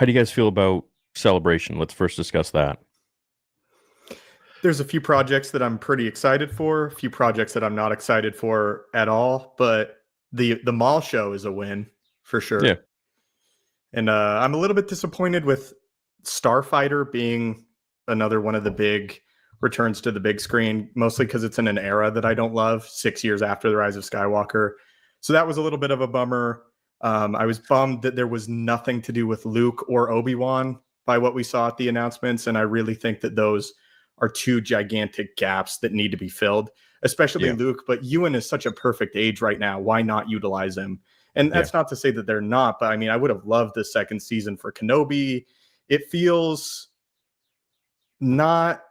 How do you guys feel about Celebration? Let's first discuss that. There's a few projects that I'm pretty excited for, a few projects that I'm not excited for at all, but the mall show is a win for sure. Yeah. And I'm a little bit disappointed with Starfighter being another one of the big returns to the big screen, mostly because it's in an era that I don't love, 6 years after The Rise of Skywalker. So that was a little bit of a bummer. I was bummed that there was nothing to do with Luke or Obi-Wan by what we saw at the announcements, and I really think that those are two gigantic gaps that need to be filled, especially Luke. But Ewan is such a perfect age right now. Why not utilize him? And that's not to say that they're not, but I mean, I would have loved the second season for Kenobi. It feels not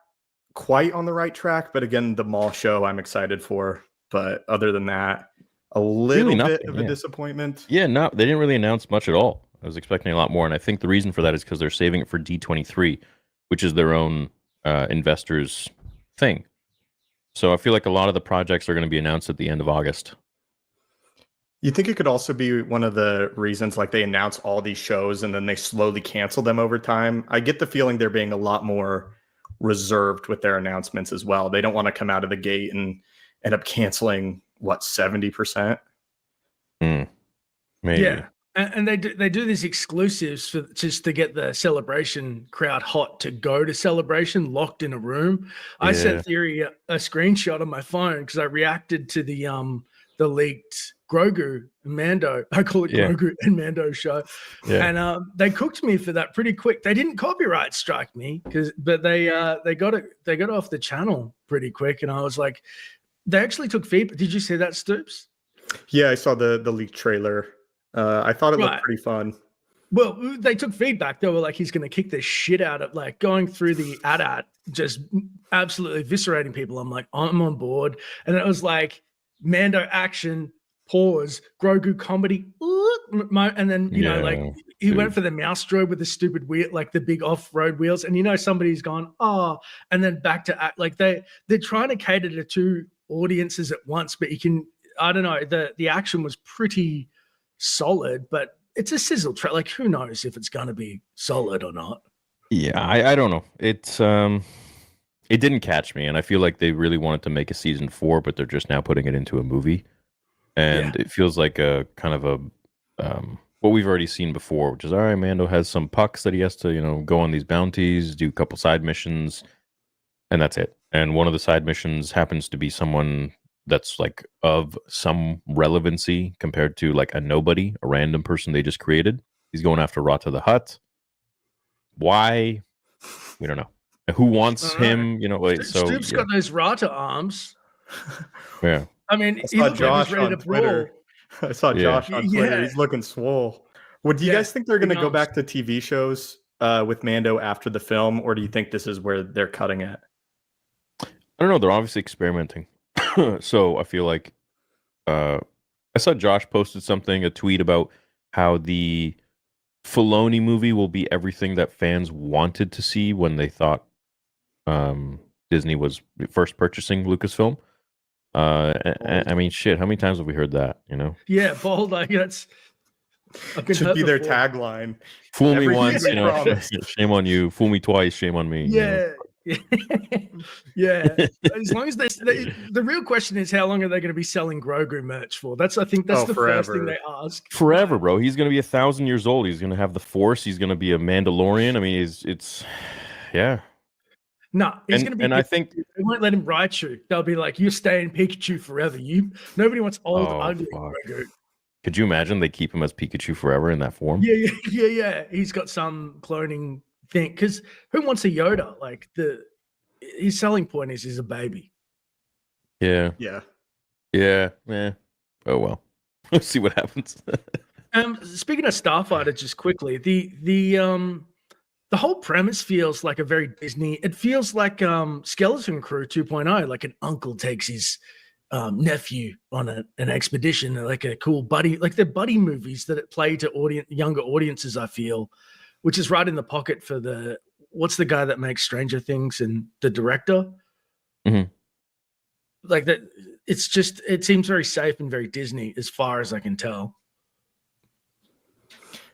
quite on the right track, but again, the mall show I'm excited for. But other than that, a little bit of a disappointment. Yeah, no, they didn't really announce much at all. I was expecting a lot more, and I think the reason for that is because they're saving it for D23, which is their own investors thing. So I feel like a lot of the projects are going to be announced at the end of August. You think it could also be one of the reasons, like they announce all these shows and then they slowly cancel them over time? I get the feeling they're being a lot more reserved with their announcements as well. They don't want to come out of the gate and end up canceling, 70%? Maybe. Yeah. And they do these exclusives for just to get the Celebration crowd hot to go to Celebration, locked in a room. I sent Theory a screenshot on my phone because I reacted to the leaked Grogu and Mando. I call it Grogu and Mando show. Yeah. And they cooked me for that pretty quick. They didn't copyright strike me, but they got it off the channel pretty quick. And I was like, they actually took feedback. Did you see that, Stoops? Yeah, I saw the leaked trailer. I thought it looked pretty fun. Well, they took feedback. They were like, he's going to kick the shit out of, like, going through the AT-AT, just absolutely eviscerating people. I'm like, I'm on board. And it was like, Mando action, pause, Grogu comedy, and then, you know, like, he went for the mouse droid with the stupid wheel, like the big off-road wheels. And, you know, somebody's gone, and then back to act. Like, they're trying to cater to two audiences at once, but you can, I don't know, the action was pretty solid, but it's a sizzle track. Like, who knows if it's going to be solid or not? Yeah, I don't know. It didn't catch me, and I feel like they really wanted to make a season 4, but they're just now putting it into a movie, and it feels like a kind of a what we've already seen before, which is, all right, Mando has some pucks that he has to, you know, go on these bounties, do a couple side missions, and that's it. And one of the side missions happens to be someone that's like of some relevancy compared to like a nobody, a random person they just created. He's going after Rata the Hutt. Why? We don't know. Who wants him? You know, like, so Stoop's got those Rata arms. Yeah. I mean, he looked like he's ready to brawl. I saw Josh on Twitter. He's looking swole. Do you guys think they're going to go back to TV shows with Mando after the film, or do you think this is where they're cutting it? I don't know. They're obviously experimenting. So I feel like I saw Josh posted a tweet about how the Filoni movie will be everything that fans wanted to see when they thought Disney was first purchasing Lucasfilm. I mean, shit, how many times have we heard that, you know? Yeah, bold. Like, that's should be their tagline. Fool me once, you know, shame on you. Fool me twice, shame on me. Yeah. You know? Yeah. As long as the real question is, how long are they going to be selling Grogu merch for? I think that's the first thing they ask. Forever, bro. He's going to be 1,000 years old. He's going to have the Force. He's going to be a Mandalorian. I mean, it's No, he's going to be. And I think they won't let him Raichu. They'll be like, "You're staying Pikachu forever." Nobody wants old, ugly Grogu. Could you imagine they keep him as Pikachu forever in that form? Yeah. He's got some cloning thing, because who wants a Yoda? Like, his selling point is he's a baby. Yeah. Oh well, let's see what happens. Speaking of Starfighter, just quickly, the whole premise feels like a very Disney. It feels like Skeleton Crew 2.0, like an uncle takes his nephew on an expedition, like a cool buddy, like the buddy movies that play to younger audiences. I feel, which is right in the pocket for what's the guy that makes Stranger Things and the director? Mm-hmm. Like that, it seems very safe and very Disney as far as I can tell.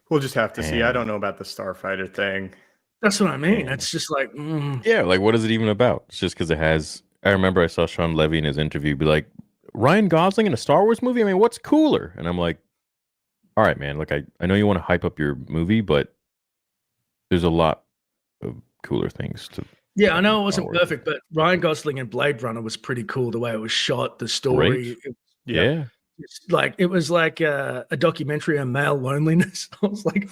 We'll just have to see. I And- don't know about the Starfighter thing. That's what I mean. Yeah. It's just like, Yeah, like what is it even about? It's just because it has. I remember I saw Sean Levy in his interview be like, Ryan Gosling in a Star Wars movie? I mean, what's cooler? And I'm like, all right, man. Look, I know you want to hype up your movie, but there's a lot of cooler things to. yeah, I know it Star wasn't Wars. perfect, but Ryan Gosling in Blade Runner was pretty cool. The way it was shot, the story. Great. Yeah. It was like a documentary on male loneliness. I was like,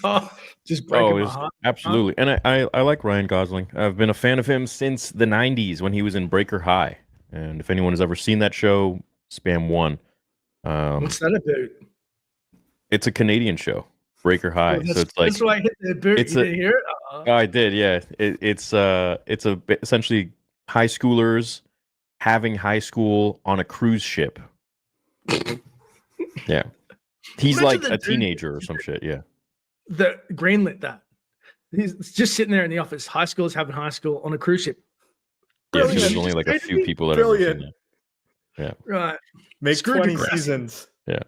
just breaking my it's heart. absolutely. And I like Ryan Gosling. I've been a fan of him since the 90s when he was in Breaker High. And if anyone has ever seen that show, spam one. What's that about? It's a Canadian show, Breaker High. Oh, So it's like that's why I hit the boot. it's You a- didn't hear it? I did, yeah. It's essentially high schoolers having high school on a cruise ship. Yeah, he's Imagine like the a dude teenager or some shit. Yeah, The greenlit that. He's just sitting there in the office. High schoolers having high school on a cruise ship. yeah. So Brilliant. there's only like a Just few people that have ever seen brilliant. that. Right. Make Screw 20 Degrassi. seasons. Yeah,